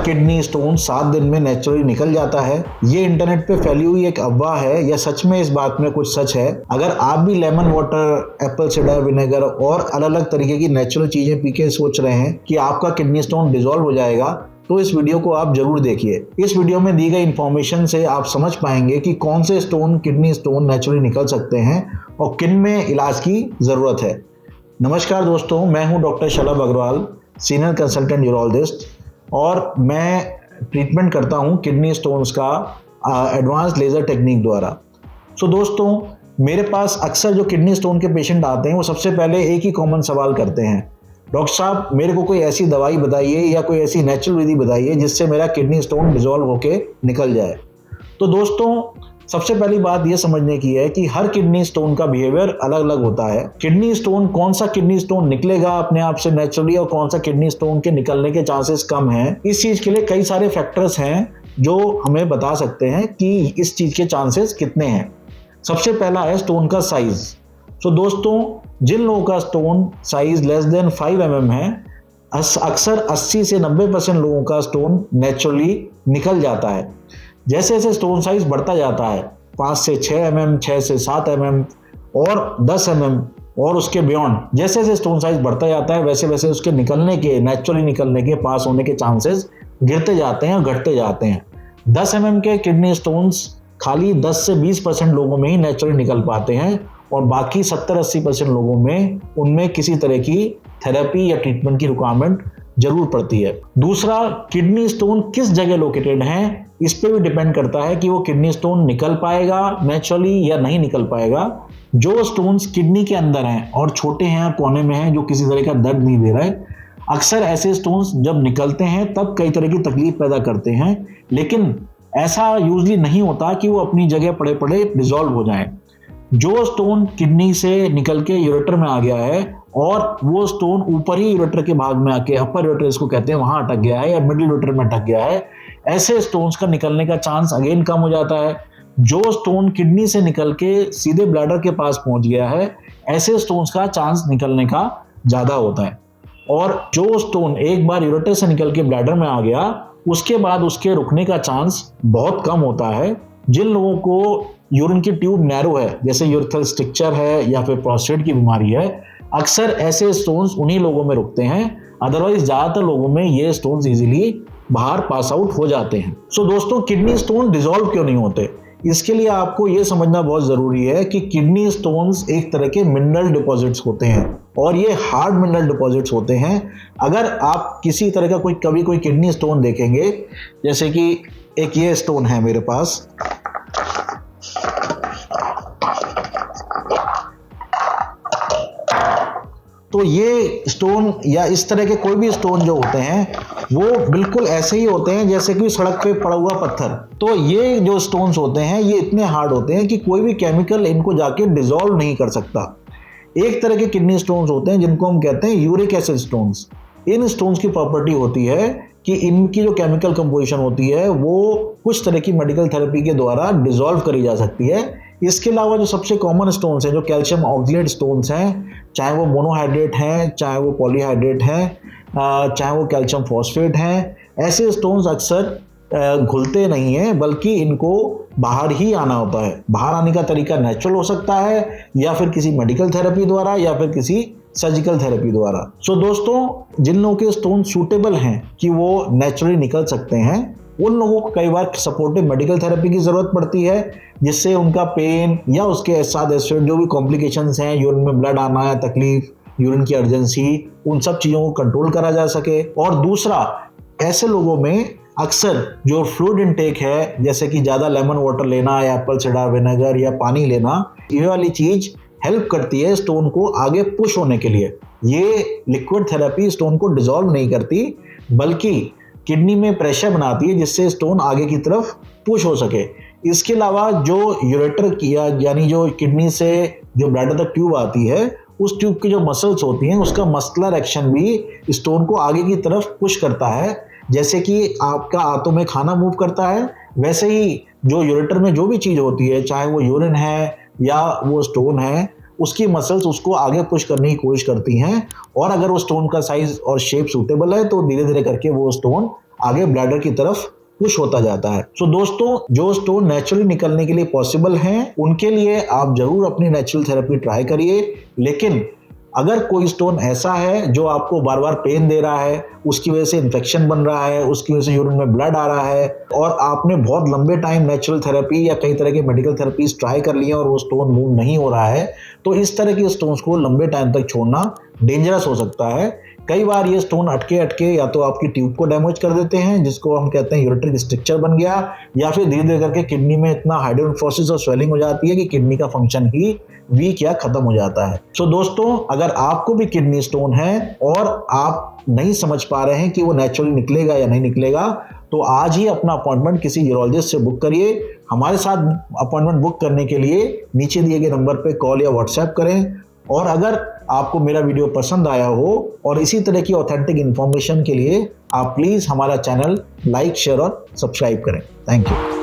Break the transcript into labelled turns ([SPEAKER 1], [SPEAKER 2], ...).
[SPEAKER 1] Kidney stone 7 दिन में naturally निकल जाता है। ये इंटरनेट पे फैली हुई एक अफवाह है या सच में इस बात में कुछ सच है? अगर आप भी lemon water, Apple cider vinegar और अलग अलग तरीके की नेचुरल चीजें पी के सोच रहे हैं कि आपका किडनी स्टोन डिसॉल्व हो जाएगा, तो इस वीडियो को आप जरूर देखिए। इस वीडियो में दी गई इंफॉर्मेशन से आप समझ पाएंगे कि कौन से स्टोन, किडनी स्टोन नेचुरली निकल सकते हैं और किन में इलाज की जरूरत है। नमस्कार दोस्तों, मैं हूं डॉक्टर शलभ अग्रवाल, सीनियर कंसल्टेंट यूरोलॉजिस्ट, और मैं ट्रीटमेंट करता हूं किडनी स्टोन्स का एडवांस लेज़र टेक्निक द्वारा। सो दोस्तों, मेरे पास अक्सर जो किडनी स्टोन के पेशेंट आते हैं वो सबसे पहले एक ही कॉमन सवाल करते हैं, डॉक्टर साहब मेरे को कोई ऐसी दवाई बताइए या कोई ऐसी नेचुरल विधि बताइए जिससे मेरा किडनी स्टोन डिसॉल्व होके निकल जाए। तो दोस्तों, सबसे पहली बात यह समझने की है कि हर किडनी स्टोन का बिहेवियर अलग अलग होता है। किडनी स्टोन, कौन सा किडनी स्टोन निकलेगा अपने आप से नेचुरली और कौन सा किडनी स्टोन के निकलने के चांसेस कम हैं, इस चीज के लिए कई सारे फैक्टर्स हैं जो हमें बता सकते हैं कि इस चीज के चांसेस कितने हैं। सबसे पहला है स्टोन का साइज। तो दोस्तों, जिन लोगों का stone size less than 5 mm है, अक्सर 80 से 90% लोगों का स्टोन नेचुरली निकल जाता है। जैसे जैसे स्टोन साइज बढ़ता जाता है 5 से 6 mm, 6 से 7 mm और 10 mm और उसके बियॉन्ड, जैसे जैसे स्टोन साइज बढ़ता जाता है वैसे वैसे उसके निकलने के, नेचुरली निकलने के, पास होने के चांसेस गिरते जाते हैं और घटते जाते हैं। 10 mm के किडनी स्टोन्स खाली 10 से 20% लोगों में ही नेचुरली निकल पाते हैं और बाकी 70-80% लोगों में उनमें किसी तरह की थेरेपी या ट्रीटमेंट की रिक्वायरमेंट जरूर पड़ती है। दूसरा, किडनी स्टोन किस जगह लोकेटेड है, इस पे भी डिपेंड करता है कि वो किडनी स्टोन निकल पाएगा नेचुरली या नहीं निकल पाएगा। जो स्टोन्स किडनी के अंदर हैं और छोटे हैं, कोने में हैं, जो किसी तरह का दर्द नहीं दे रहा है, अक्सर ऐसे स्टोन्स जब निकलते हैं तब कई तरह की तकलीफ पैदा करते हैं, लेकिन ऐसा यूजली नहीं होता कि वो अपनी जगह पड़े पड़े डिसॉल्व हो जाएं। जो स्टोन किडनी से निकल के यूरेटर में आ गया है और वो स्टोन ऊपर ही यूरेटर के भाग में आके, अपर यूरेटर इसको कहते हैं, वहां अटक गया है या मिडिल यूरेटर में अटक गया है, ऐसे स्टोन्स का निकलने का चांस अगेन कम हो जाता है। जो स्टोन किडनी से निकल के सीधे ब्लैडर के पास पहुंच गया है, ऐसे स्टोन्स का चांस निकलने का ज्यादा होता है। और जो स्टोन एक बार यूरेटर से निकल के ब्लैडर में आ गया, उसके बाद उसके रुकने का चांस बहुत कम होता है। जिन लोगों को यूरिन की ट्यूब नैरो है, जैसे यूरेथ्रल स्ट्रक्चर है या फिर प्रोस्टेट की बीमारी है, अक्सर ऐसे स्टोन्स उन्हीं लोगों में रुकते हैं। अदरवाइज ज्यादातर लोगों में ये स्टोन्स इजीली बाहर पास आउट हो जाते हैं। सो दोस्तों, किडनी स्टोन डिसॉल्व क्यों नहीं होते, इसके लिए आपको ये समझना बहुत जरूरी है कि किडनी स्टोन्स एक तरह के मिनरल डिपॉजिट्स होते हैं और ये हार्ड मिनरल डिपॉजिट्स होते हैं। अगर आप किसी तरह का कभी कोई किडनी स्टोन देखेंगे, जैसे कि एक ये स्टोन है मेरे पास, तो ये स्टोन या इस तरह के कोई भी स्टोन जो होते हैं वो बिल्कुल ऐसे ही होते हैं जैसे कि सड़क पे पड़ा हुआ पत्थर। तो ये जो स्टोन्स होते हैं ये इतने हार्ड होते हैं कि कोई भी केमिकल इनको जाके डिसॉल्व नहीं कर सकता। एक तरह के किडनी स्टोन्स होते हैं जिनको हम कहते हैं यूरिक एसिड स्टोन्स। इन स्टोन्स की प्रॉपर्टी होती है कि इनकी जो केमिकल कंपोजिशन होती है वो कुछ तरह की मेडिकल थेरेपी के द्वारा डिसॉल्व करी जा सकती है। इसके अलावा जो सबसे कॉमन स्टोन्स हैं, जो कैल्शियम ऑक्सलेट स्टोन्स हैं, चाहे वो मोनोहाइड्रेट हैं, चाहे वो पॉलीहाइड्रेट हैं, चाहे वो कैल्शियम फॉस्फेट हैं, ऐसे स्टोन्स अक्सर घुलते नहीं हैं, बल्कि इनको बाहर ही आना होता है। बाहर आने का तरीका नेचुरल हो सकता है या फिर किसी मेडिकल थेरेपी द्वारा या फिर किसी सर्जिकल थेरेपी द्वारा। सो दोस्तों, जिन लोगों के स्टोन सूटेबल हैं कि वो नेचुरली निकल सकते हैं, उन लोगों को कई बार सपोर्टिव मेडिकल थेरेपी की जरूरत पड़ती है, जिससे उनका पेन या उसके साथ जो भी कॉम्प्लिकेशंस हैं, यूरिन में ब्लड आना है, तकलीफ, यूरिन की अर्जेंसी, उन सब चीज़ों को कंट्रोल करा जा सके। और दूसरा, ऐसे लोगों में अक्सर जो फ्लूइड इनटेक है, जैसे कि ज़्यादा लेमन वाटर लेना या एप्पल साइडर विनेगर या पानी लेना, ये वाली चीज़ हेल्प करती है स्टोन को आगे पुश होने के लिए। ये लिक्विड थेरेपी स्टोन को डिसॉल्व नहीं करती, बल्कि किडनी में प्रेशर बनाती है जिससे स्टोन आगे की तरफ पुश हो सके। इसके अलावा जो यूरेटर किया, यानी जो किडनी से जो ब्लैडर तक ट्यूब आती है, उस ट्यूब की जो मसल्स होती हैं, उसका मस्कुलर एक्शन भी स्टोन को आगे की तरफ पुश करता है। जैसे कि आपका आंतों में खाना मूव करता है, वैसे ही जो यूरेटर में जो भी चीज़ होती है, चाहे वो यूरिन है या वो स्टोन है, उसकी मसल्स उसको आगे पुश करने की कोशिश करती हैं। और अगर वो स्टोन का साइज और शेप सूटेबल है तो धीरे धीरे करके वो स्टोन आगे ब्लैडर की तरफ पुश होता जाता है। सो दोस्तों, जो स्टोन नेचुरली निकलने के लिए पॉसिबल हैं, उनके लिए आप जरूर अपनी नेचुरल थेरेपी ट्राई करिए। लेकिन अगर कोई स्टोन ऐसा है जो आपको बार बार पेन दे रहा है, उसकी वजह से इन्फेक्शन बन रहा है, उसकी वजह से यूरिन में ब्लड आ रहा है और आपने बहुत लंबे टाइम नेचुरल थेरेपी या कई तरह के मेडिकल थेरेपीज ट्राई कर लिए और वो स्टोन मूव नहीं हो रहा है, तो इस तरह के स्टोन्स को लंबे टाइम तक छोड़ना डेंजरस हो सकता है। कई बार ये स्टोन अटके अटके या तो आपकी ट्यूब को डैमेज कर देते हैं, जिसको हम कहते हैं यूरेट्रिक स्ट्रक्चर बन गया, या फिर धीरे धीरे करके किडनी में इतना हाइड्रोनेफ्रोसिस और स्वेलिंग हो जाती है कि किडनी का फंक्शन ही वीक या खत्म हो जाता है। सो दोस्तों, अगर आपको भी किडनी स्टोन है और आप नहीं समझ पा रहे हैं कि वो नेचुरली निकलेगा या नहीं निकलेगा, तो आज ही अपना अपॉइंटमेंट किसी यूरोलॉजिस्ट से बुक करिए। हमारे साथ अपॉइंटमेंट बुक करने के लिए नीचे दिए गए नंबर पे कॉल या व्हाट्सएप करें। और अगर आपको मेरा वीडियो पसंद आया हो और इसी तरह की ऑथेंटिक इन्फॉर्मेशन के लिए आप प्लीज़ हमारा चैनल लाइक, शेयर और सब्सक्राइब करें। Thank you.